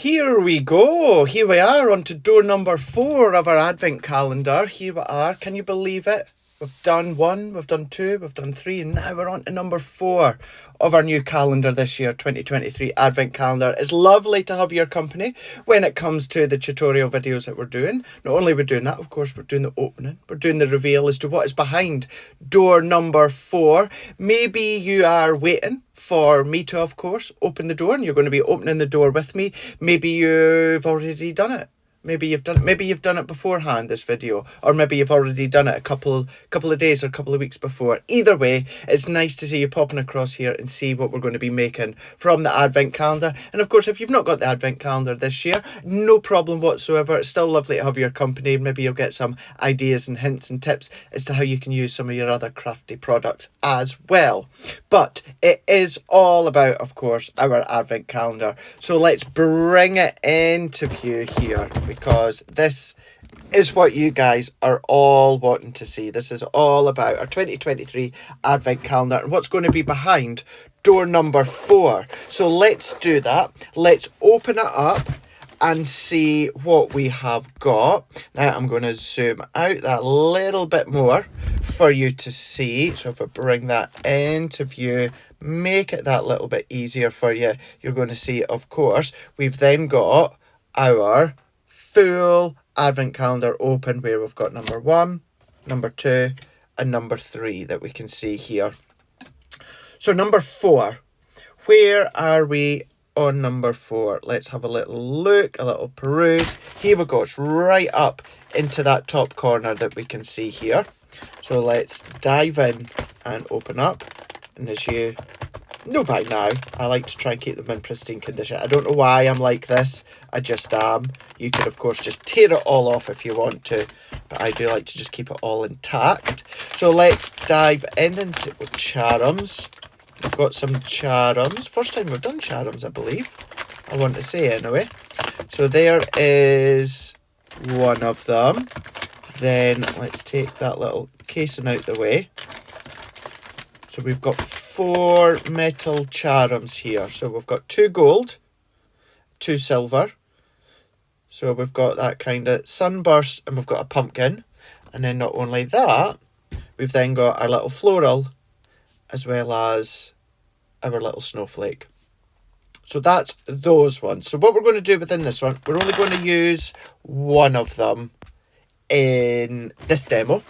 Here we go. Here we are on to door number 4 of our advent calendar. Here we are. Can you believe it? We've done 1, we've done 2, we've done 3, and now we're on to number 4 of our new calendar this year, 2023 advent calendar. It's lovely to have your company when it comes to the tutorial videos that we're doing. Not only are we doing that, of course, we're doing the opening. We're doing the reveal as to what is behind door number 4. Maybe you are waiting for me to, of course, open the door and you're going to be opening the door with me. Maybe you've already done it. Maybe you've done it beforehand, this video, or maybe you've already done it a couple of days or a couple of weeks before. Either way, it's nice to see you popping across here and see what we're going to be making from the advent calendar. And of course, if you've not got the advent calendar this year, no problem whatsoever. It's still lovely to have your company. Maybe you'll get some ideas and hints and tips as to how you can use some of your other crafty products as well. But it is all about, of course, our advent calendar. So let's bring it into view here, because this is what you guys are all wanting to see. This is all about our 2023 advent calendar and what's going to be behind door number 4. So let's do that. Let's open it up and see what we have got. Now I'm going to zoom out that little bit more for you to see. So if I bring that into view, make it that little bit easier for you, you're going to see, of course, we've then got our full advent calendar open, where we've got number 1, number 2 and number 3 that we can see here. So number 4, where are we on number 4? Let's have a little look, a little peruse. Here we go. It's right up into that top corner that we can see here. So let's dive in and open up. And as you know by now, I like to try and keep them in pristine condition. I don't know why I'm like this. I just am. You could, of course, just tear it all off if you want to, but I do like to just keep it all intact. So let's dive in and sit with charms. We've got some charms. First time we've done charms, I believe. I want to say anyway. So there is one of them. Then let's take that little casing out the way. So we've got 4 metal charms here. So we've got 2 gold, 2 silver. So we've got that kind of sunburst, and we've got a pumpkin. And then not only that, we've then got our little floral as well as our little snowflake. So that's those ones. So what we're going to do within this one, we're only going to use one of them in this demo.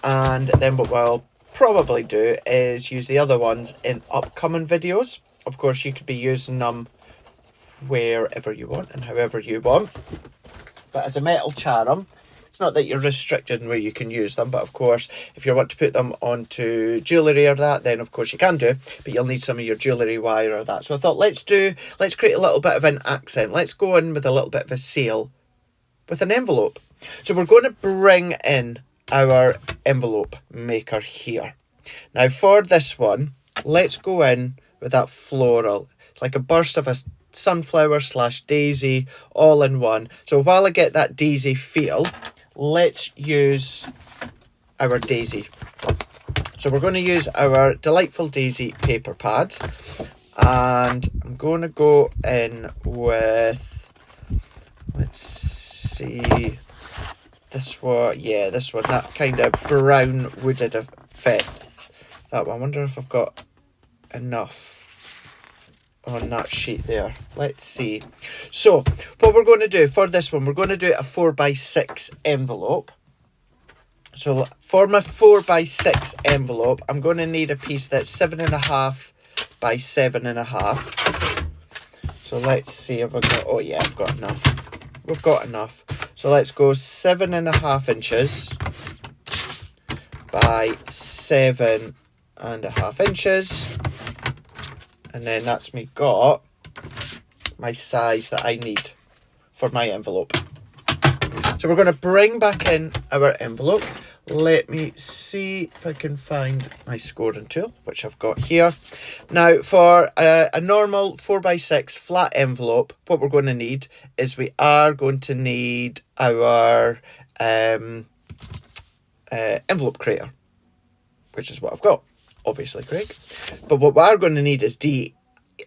And then what we'll probably do is use the other ones in upcoming videos. Of course, you could be using them wherever you want and however you want. But as a metal charm, it's not that you're restricted in where you can use them, but of course, if you want to put them onto jewellery or that, then of course you can do, but you'll need some of your jewellery wire or that. So I thought, let's create a little bit of an accent. Let's go in with a little bit of a seal with an envelope. So we're going to bring in our envelope maker here. Now for this one, let's go in with that floral. It's like a burst of a sunflower / daisy all in one. So while I get that daisy feel, let's use our daisy. So we're going to use our Delightful Daisy paper pad, and I'm going to go in with, let's see, this one, that kind of brown wooded effect. That one, I wonder if I've got enough on that sheet there. Let's see. So what we're going to do for this one, we're going to do a 4x6 envelope. So for my 4x6 envelope, I'm going to need a piece that's 7.5 by 7.5. So let's see if I've got, oh yeah, I've got enough. We've got enough. So let's go 7.5 inches by 7.5 inches. And then that's me got my size that I need for my envelope. So we're going to bring back in our envelope. Let me see if I can find my scoring tool, which I've got here. Now for a normal 4x6 flat envelope, what we're going to need is we are going to need our envelope creator, which is what I've got. Obviously, Craig. But what we are going to need is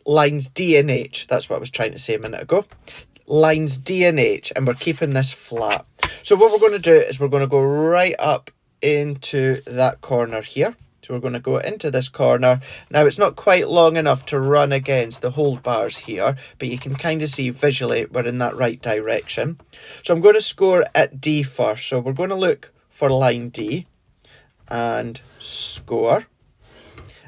lines D and H. That's what I was trying to say a minute ago. lines D and H, and we're keeping this flat. So what we're going to do is we're going to go right up into that corner here. So we're going to go into this corner. Now it's not quite long enough to run against the hold bars here, but you can kind of see visually we're in that right direction. So I'm going to score at D first. So we're going to look for line D and score.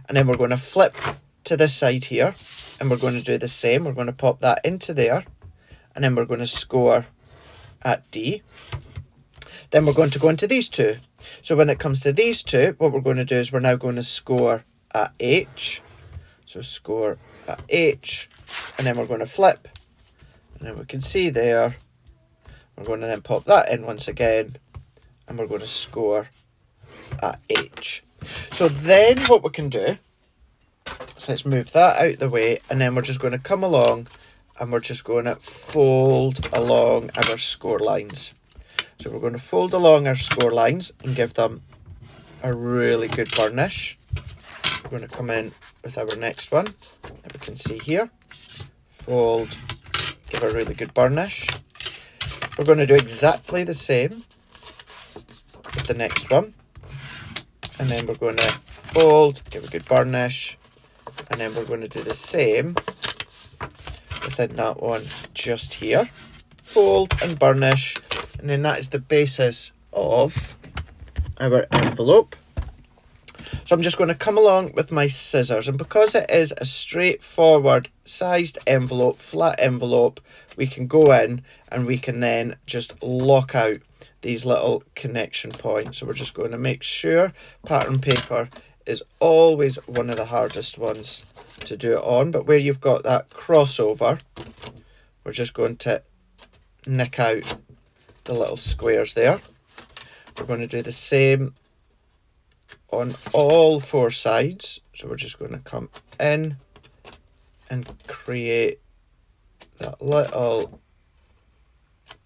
And then we're going to flip to this side here, and we're going to do the same. We're going to pop that into there, and then we're going to score at D. Then we're going to go into these two. So when it comes to these two, what we're going to do is we're now going to score at H. So score at H, and then we're going to flip, and then we can see there, we're going to then pop that in once again, and we're going to score at H. So then what we can do, so let's move that out the way, and then we're just going to come along, and we're just going to fold along our score lines. So we're going to fold along our score lines and give them a really good burnish. We're going to come in with our next one that we can see here. Fold, give a really good burnish. We're going to do exactly the same with the next one. And then we're going to fold, give a good burnish. And then we're going to do the same within that one just here. Fold and burnish. And then that is the basis of our envelope. So I'm just going to come along with my scissors, and because it is a straightforward sized envelope, flat envelope, we can go in and we can then just lock out these little connection points. So we're just going to make sure pattern paper is always one of the hardest ones to do it on, but where you've got that crossover, we're just going to nick out the little squares there. We're going to do the same on all four sides. So we're just going to come in and create that little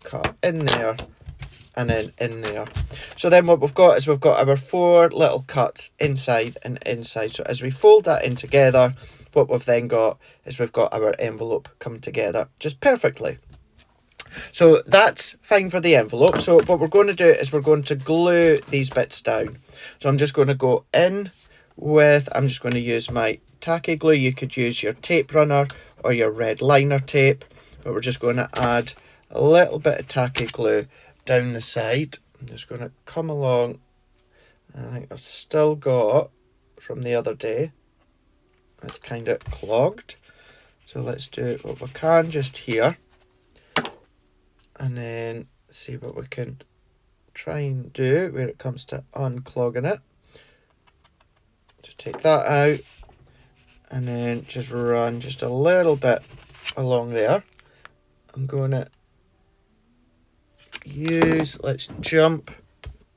cut in there and then in there. So then what we've got is we've got our four little cuts inside and inside. So as we fold that in together, what we've then got is we've got our envelope come together just perfectly. So that's fine for the envelope. So what we're going to do is we're going to glue these bits down. So I'm just going to go in with, I'm just going to use my tacky glue. You could use your tape runner or your red liner tape, but we're just going to add a little bit of tacky glue down the side. I'm just going to come along. I think I've still got from the other day. It's kind of clogged. So let's do what we can just here. And then see what we can try and do where it comes to unclogging it. So take that out and then just run just a little bit along there. I'm going to use, let's jump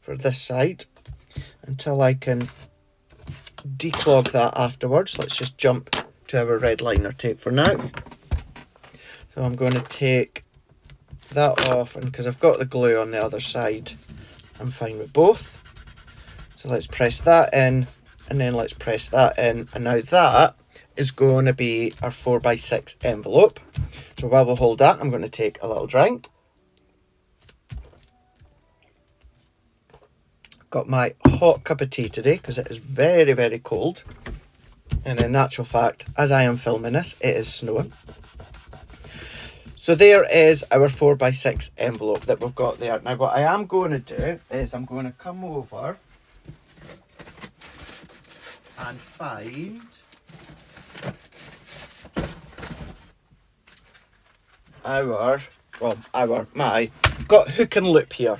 for this side until I can declog that afterwards. Let's just jump to our red liner tape for now. So I'm going to take that off, and because I've got the glue on the other side, I'm fine with both. So let's press that in, and then let's press that in, and now that is going to be our 4x6 envelope. So while we hold that, I'm going to take a little drink. Got my hot cup of tea today because it is very, very cold, and in actual fact, as I am filming this, it is snowing. So there is our 4x6 envelope that we've got there. Now what I am going to do is I'm going to come over and find my got hook and loop here.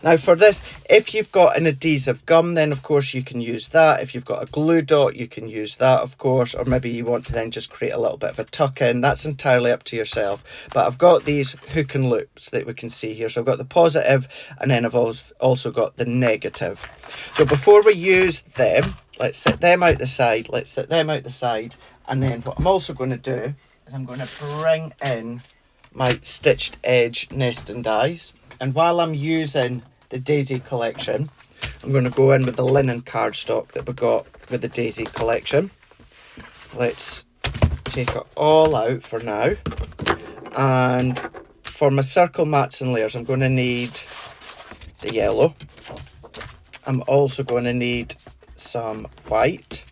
Now for this, if you've got an adhesive gum, then of course you can use that. If you've got a glue dot, you can use that, of course, or maybe you want to then just create a little bit of a tuck in. That's entirely up to yourself. But I've got these hook and loops that we can see here. So I've got the positive, and then I've also got the negative. So before we use them, let's set them out the side. Let's set them out the side. And then what I'm also going to do is I'm going to bring in my stitched edge nesting dies. And while I'm using the Daisy collection, I'm going to go in with the linen cardstock that we got with the Daisy collection. Let's take it all out for now. And for my circle mats and layers, I'm going to need the yellow. I'm also going to need some white.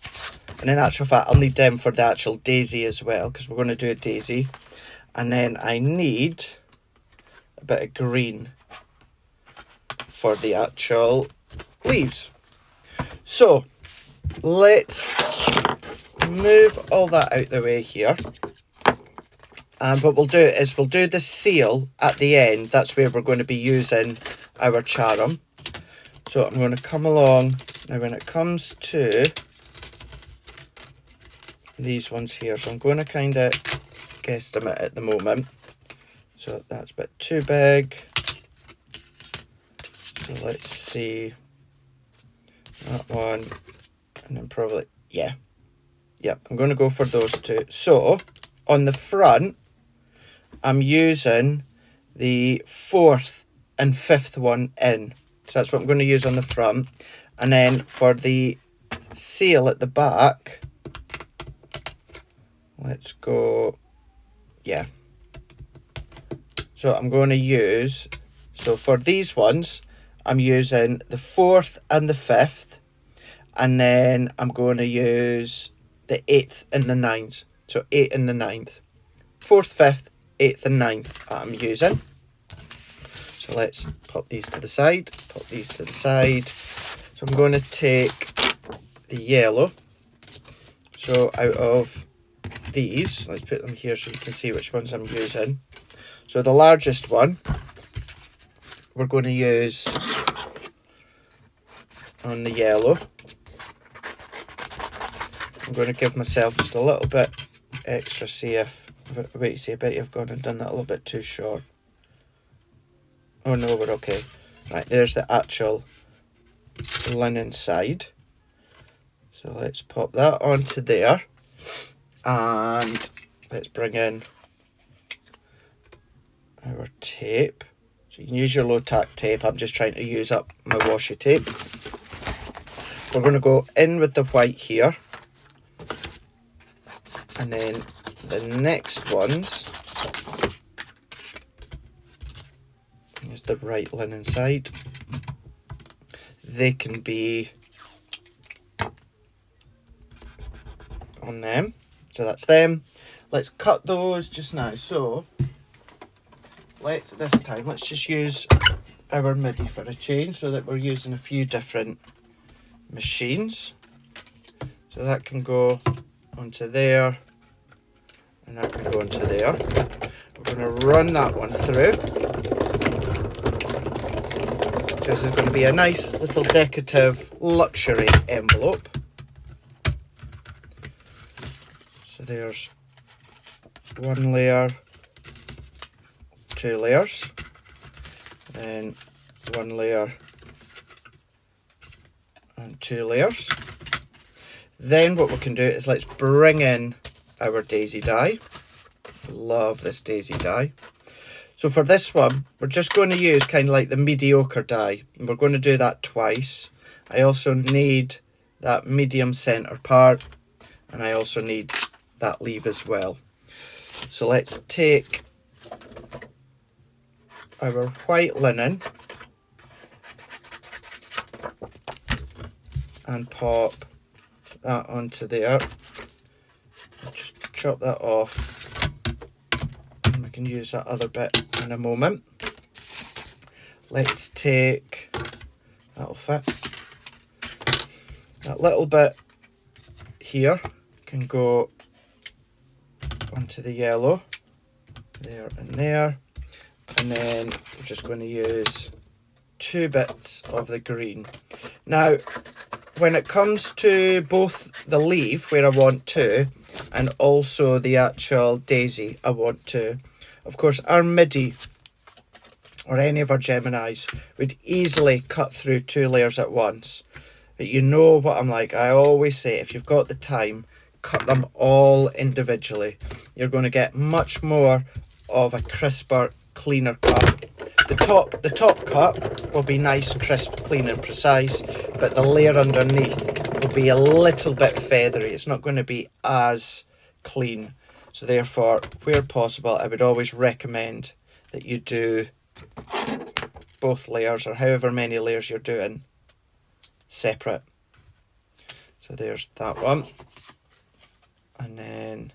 And in actual fact, I'll need them for the actual daisy as well, because we're going to do a daisy. And then I need a bit of green for the actual leaves. So let's move all that out the way here. And what we'll do is we'll do the seal at the end. That's where we're going to be using our charm. So I'm going to come along. Now when it comes to these ones here, so I'm going to kind of guesstimate at the moment. So that's a bit too big. So let's see. That one. And then probably, yeah. Yep, I'm going to go for those two. So on the front, I'm using the 4th and 5th one in. So that's what I'm going to use on the front. And then for the seal at the back, let's go, yeah. So I'm going to use, so for these ones, I'm using the 4th and the 5th. And then I'm going to use the 8th and the 9th. So 8 and the 9th. 4th, 5th, 8th and 9th I'm using. So let's pop these to the side, pop these to the side. So I'm going to take the yellow. So out of these, let's put them here so you can see which ones I'm using. So the largest one, we're going to use on the yellow. I'm going to give myself just a little bit extra, see if, wait, see, I bet you've gone and done that a little bit too short. Oh no, we're okay. Right, there's the actual linen side. So let's pop that onto there. And let's bring in our tape. So you can use your low tack tape. I'm just trying to use up my washi tape. We're going to go in with the white here. And then the next ones is the right linen side. They can be on them. So that's them. Let's cut those just now. So let's just use our MIDI for a change so that we're using a few different machines. So that can go onto there and that can go onto there. We're going to run that one through. So this is going to be a nice little decorative luxury envelope. So there's one layer, 2 layers, then 1 layer and 2 layers. Then what we can do is let's bring in our daisy die. Love this daisy die. So for this one, we're just going to use kind of like the mediocre die. And we're going to do that twice. I also need that medium centre part. And I also need that leaf as well. So let's take our white linen and pop that onto there. Just chop that off. And we can use that other bit in a moment. Let's take, that'll fit. That little bit here can go onto the yellow, there and there. And then we're just going to use 2 bits of the green. Now, when it comes to both the leaf, where I want to, and also the actual daisy I want to, of course, our MIDI or any of our Geminis would easily cut through 2 layers at once. But you know what I'm like. I always say, if you've got the time, cut them all individually. You're going to get much more of a crisper, cleaner cut. The top cut will be nice, crisp, clean and precise, but the layer underneath will be a little bit feathery. It's not going to be as clean. So therefore, where possible, I would always recommend that you do both layers, or however many layers you're doing, separate. So there's that one. And then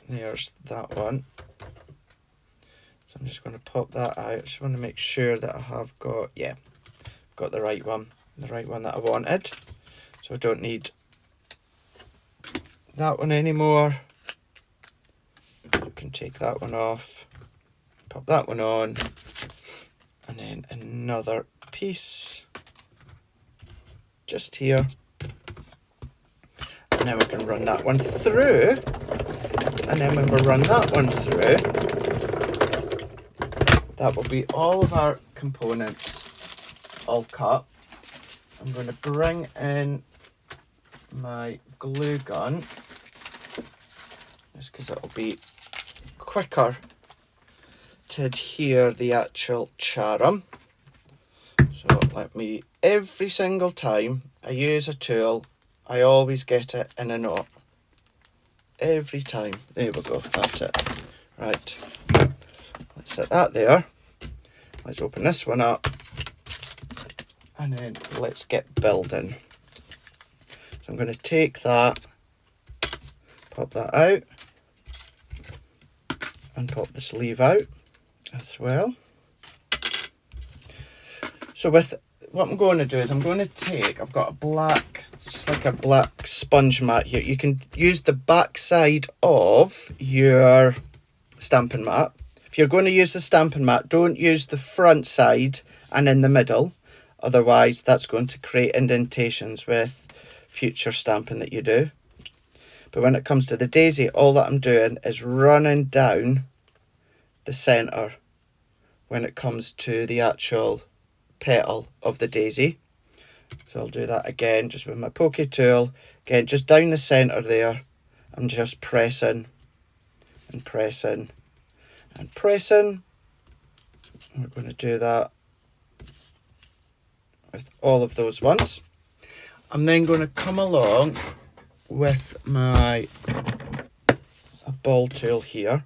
there's that one. So I'm just going to pop that out. I just want to make sure that I have got, yeah, got the right one that I wanted. So I don't need that one anymore. I can take that one off, pop that one on, and then another piece just here. And then we can run that one through. And then when we run that one through, that will be all of our components all cut. I'm going to bring in my glue gun, just because it'll be quicker to adhere the actual charm. So let me, every single time I use a tool, I always get it in a knot. Every time. There we go, that's it. Right, let's set that there. Let's open this one up. And then let's get building. So I'm going to take that, pop that out, and pop the sleeve out as well. So with what I'm going to do is I'm going to take, I've got a black, it's just like a black sponge mat here. You can use the back side of your stamping mat. If you're going to use the stamping mat, don't use the front side and in the middle. Otherwise, that's going to create indentations with future stamping that you do. But when it comes to the daisy, all that I'm doing is running down the centre when it comes to the actual petal of the daisy. So I'll do that again, just with my pokey tool. Again, just down the centre there. I'm just pressing and pressing and pressing. And we're going to do that with all of those ones. I'm then going to come along with my a ball tool here,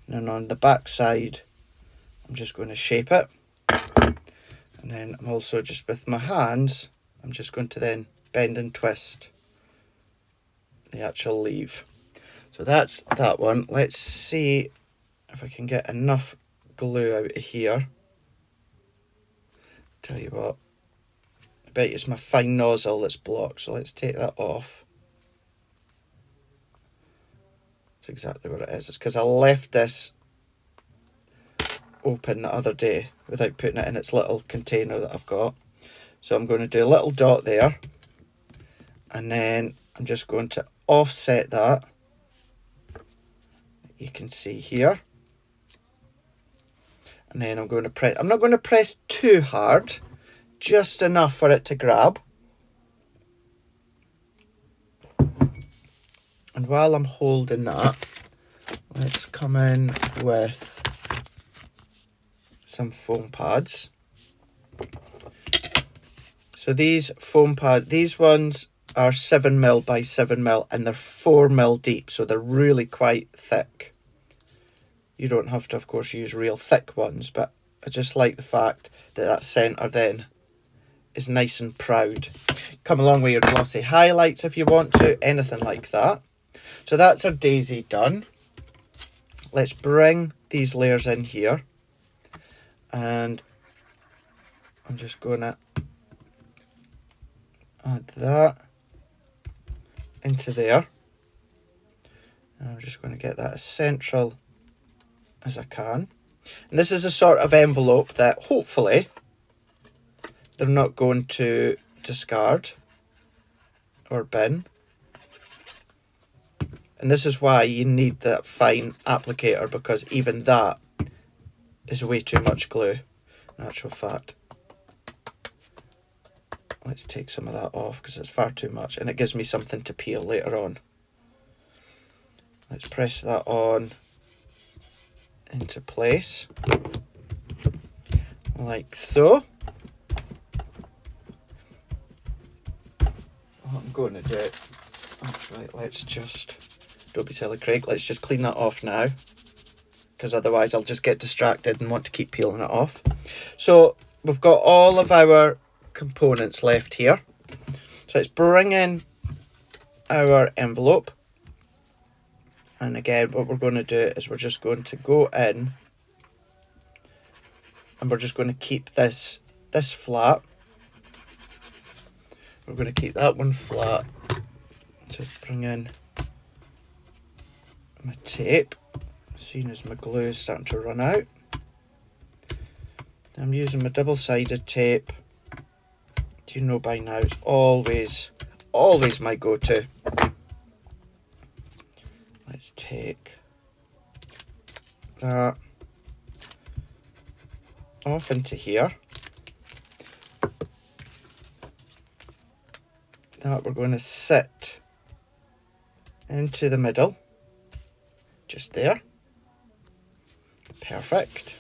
and then on the back side I'm just going to shape it, and then I'm also just with my hands I'm just going to then bend and twist the actual leaf. So that's that one. Let's see if I can get enough glue out of here. Tell you what, I bet it's my fine nozzle that's blocked, so let's take that off. That's exactly what it is. It's because I left this open the other day without putting it in its little container that I've got. So I'm going to do a little dot there, and then I'm just going to offset that. You can see here. And then I'm going to press, I'm not going to press too hard, just enough for it to grab. And while I'm holding that, let's come in with some foam pads. So these foam pads, these ones are 7mm by 7mm, and they're 4mm deep, so they're really quite thick. You don't have to, of course, use real thick ones, but I just like the fact that that centre then is nice and proud. Come along with your glossy highlights if you want to, anything like that. So that's our daisy done. Let's bring these layers in here, and I'm just going to add that into there, and I'm just going to get that as central as I can. And this is a sort of envelope that hopefully they're not going to discard or bin. And this is why you need that fine applicator, because even that is way too much glue, in actual fact. Let's take some of that off because it's far too much, and it gives me something to peel later on. Let's press that on into place, like so. What I'm going to do, actually, let's just Don't be silly, Craig. Let's just clean that off now, because otherwise I'll just get distracted and want to keep peeling it off. So we've got all of our components left here. So let's bring in our envelope. And again, what we're going to do is we're just going to go in and we're just going to keep this flat. We're going to keep that one flat. So let's bring in my tape, seeing as my glue is starting to run out. I'm using my double-sided tape. Do you know by now it's always my go-to. Let's take that off into here. That we're going to sit into the middle, just there. Perfect.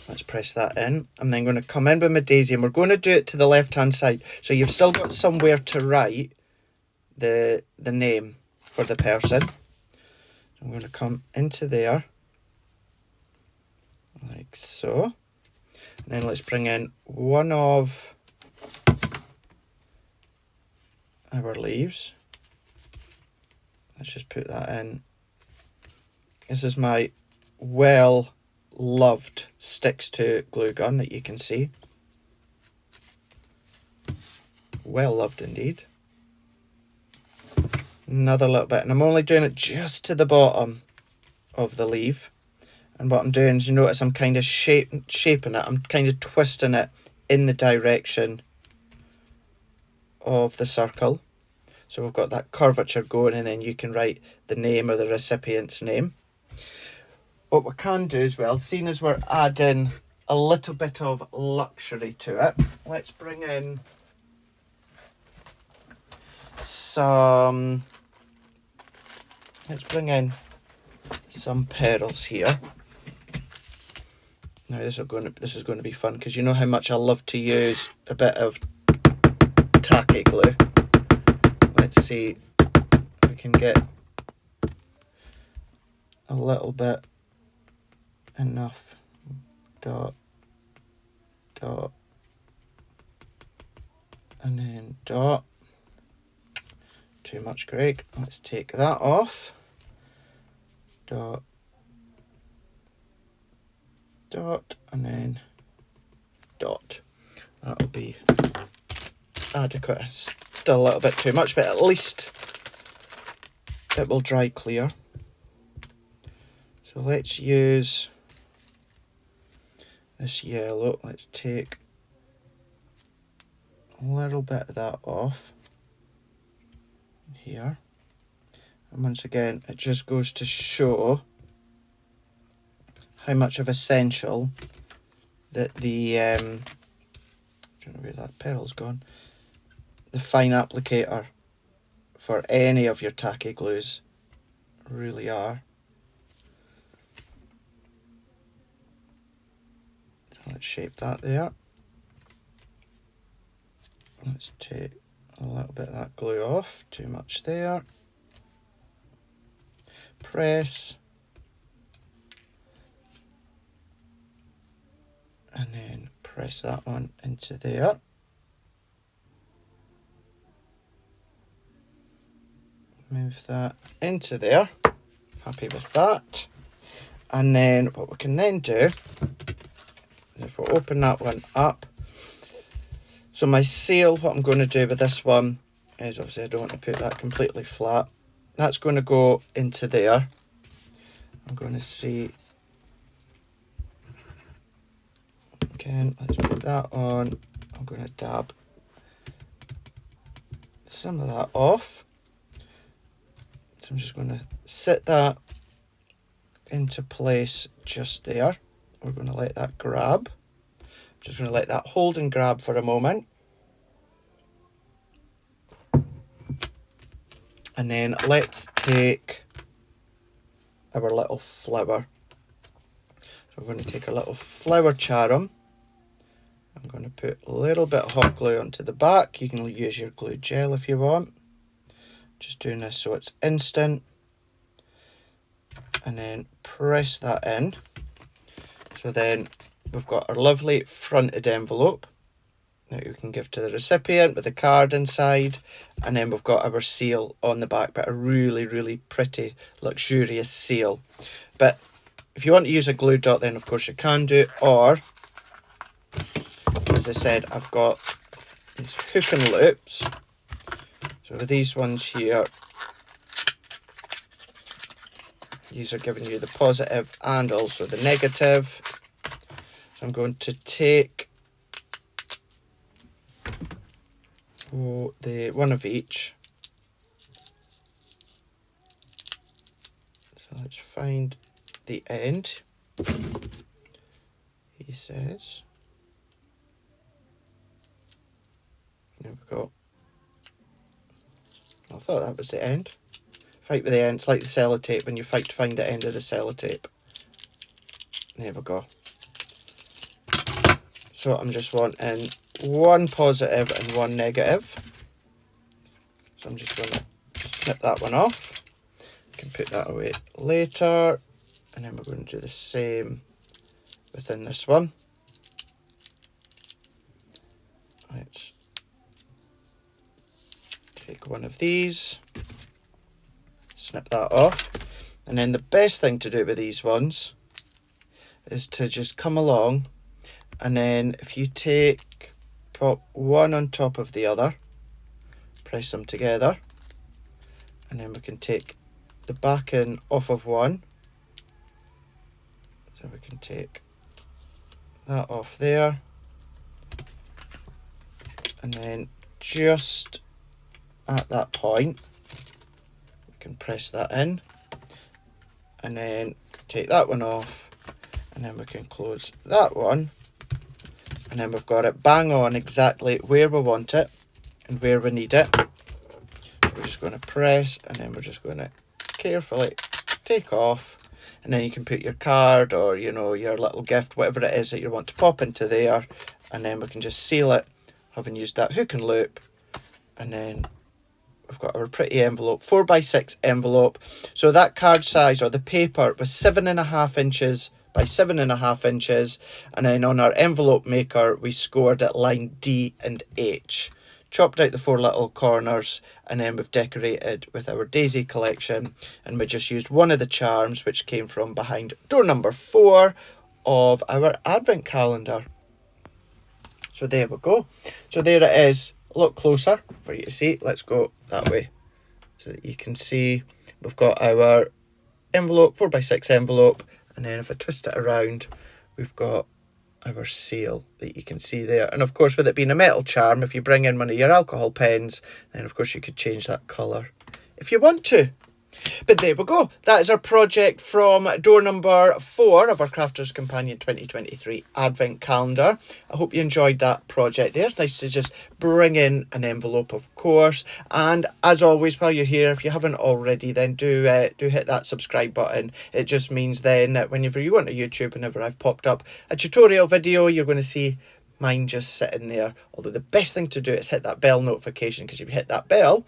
Let's press that in. I'm then going to come in with my daisy, and we're going to do it to the left hand side, so you've still got somewhere to write the name for the person. So I'm going to come into there like so, and then let's bring in one of our leaves. Let's just put that in. This is my well loved Stix2 glue gun that you can see. Well loved indeed. Another little bit, and I'm only doing it just to the bottom of the leaf. And what I'm doing is, you notice I'm kind of shaping it. I'm kind of twisting it in the direction of the circle. So we've got that curvature going, and then you can write the name or the recipient's name. What we can do as well, seeing as we're adding a little bit of luxury to it, let's bring in some petals here. Now this is going to be fun, because you know how much I love to use a bit of tacky glue. Let's see if we can get a little bit, enough. Dot, dot, and then dot. Too much, Greg. Let's take that off. Dot, dot, and then dot. That'll be adequate. Still a little bit too much, but at least it will dry clear. So let's use this yellow. Let's take a little bit of that off here. And once again, it just goes to show how much of essential that the I don't know where that petal's gone. The fine applicator for any of your tacky glues really are. So let's shape that there. Let's take a little bit of that glue off. Too much there. Press. And then press that one into there. Move that into there. Happy with that. And then what we can then do is, if we open that one up, so my seal, what I'm going to do with this one is, obviously I don't want to put that completely flat. That's going to go into there. I'm going to see, again, let's put that on. I'm going to dab some of that off. So I'm just going to sit that into place just there. We're going to let that grab. Just going to let that hold and grab for a moment. And then let's take our little flower. So we're going to take a little flower charm. I'm going to put a little bit of hot glue onto the back. You can use your glue gel if you want. Just doing this so it's instant. And then press that in. So then we've got our lovely fronted envelope that you can give to the recipient with the card inside. And then we've got our seal on the back, but a really, really pretty, luxurious seal. But if you want to use a glue dot, then of course you can do, or as I said, I've got these hook and loops. So with these ones here, these are giving you the positive and also the negative. So I'm going to take the one of each. So let's find the end. He says. There we go. I thought that was the end. Fight with the end. It's like the sellotape when you fight to find the end of the sellotape. There we go. So I'm just wanting one positive and one negative. So I'm just going to snip that one off. I can put that away later. And then we're going to do the same within this one. Let's take one of these. Snip that off. And then the best thing to do with these ones is to just come along, and then if you pop one on top of the other, press them together, and then we can take the backing off of one. So we can take that off there, and then just at that point we can press that in, and then take that one off, and then we can close that one, and then we've got it bang on exactly where we want it and where we need it. We're just going to press, and then we're just going to carefully take off, and then you can put your card or, you know, your little gift, whatever it is that you want to pop into there, and then we can just seal it, having used that hook and loop. And then we've got our pretty envelope, 4x6 envelope. So that card size, or the paper, was 7.5 inches by 7.5 inches, and then on our envelope maker we scored at line D and H. Chopped out the 4 little corners, and then we've decorated with our daisy collection, and we just used one of the charms which came from behind door number 4 of our advent calendar. So there we go. So there it is, a lot closer for you to see. Let's go that way so that you can see we've got our envelope, 4x6 envelope, and then if I twist it around, we've got our seal that you can see there. And of course, with it being a metal charm, if you bring in one of your alcohol pens, then of course you could change that colour if you want to. But there we go. That is our project from door number 4 of our Crafter's Companion 2023 Advent Calendar. I hope you enjoyed that project there. It's nice to just bring in an envelope, of course. And as always, while you're here, if you haven't already, then do hit that subscribe button. It just means then that whenever you go onto YouTube, whenever I've popped up a tutorial video, you're going to see mine just sitting there. Although the best thing to do is hit that bell notification, because if you hit that bell,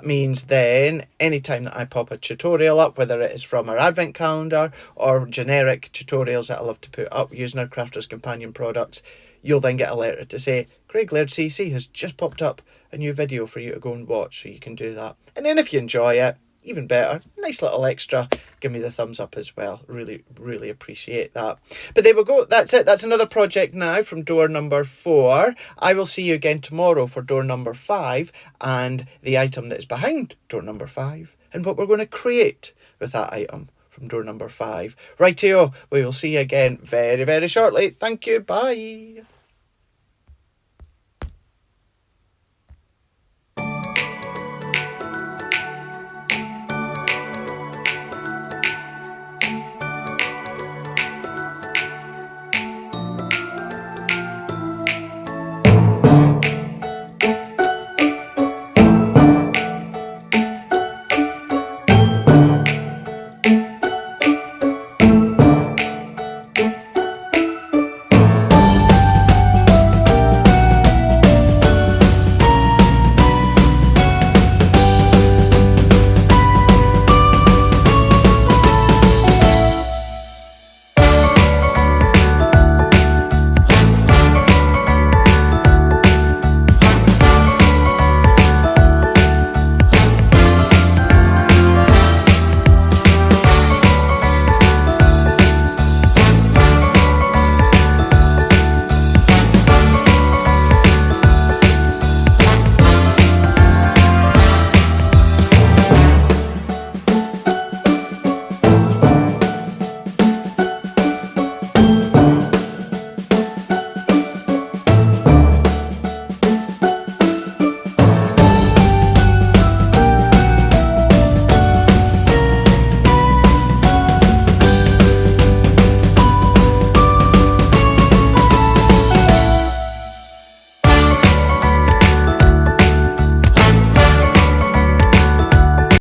means then anytime that I pop a tutorial up, whether it is from our advent calendar or generic tutorials that I love to put up using our Crafter's Companion products, you'll then get alerted to say Craig Laird CC has just popped up a new video for you to go and watch, so you can do that. And then if you enjoy it, even better, nice little extra, give me the thumbs up as well. Really, really appreciate that. But there we go. That's it. That's another project now from door number 4. I will see you again tomorrow for door number 5 and the item that is behind door number 5 and what we're going to create with that item from door number 5. Rightio, we will see you again very, very shortly. Thank you. Bye.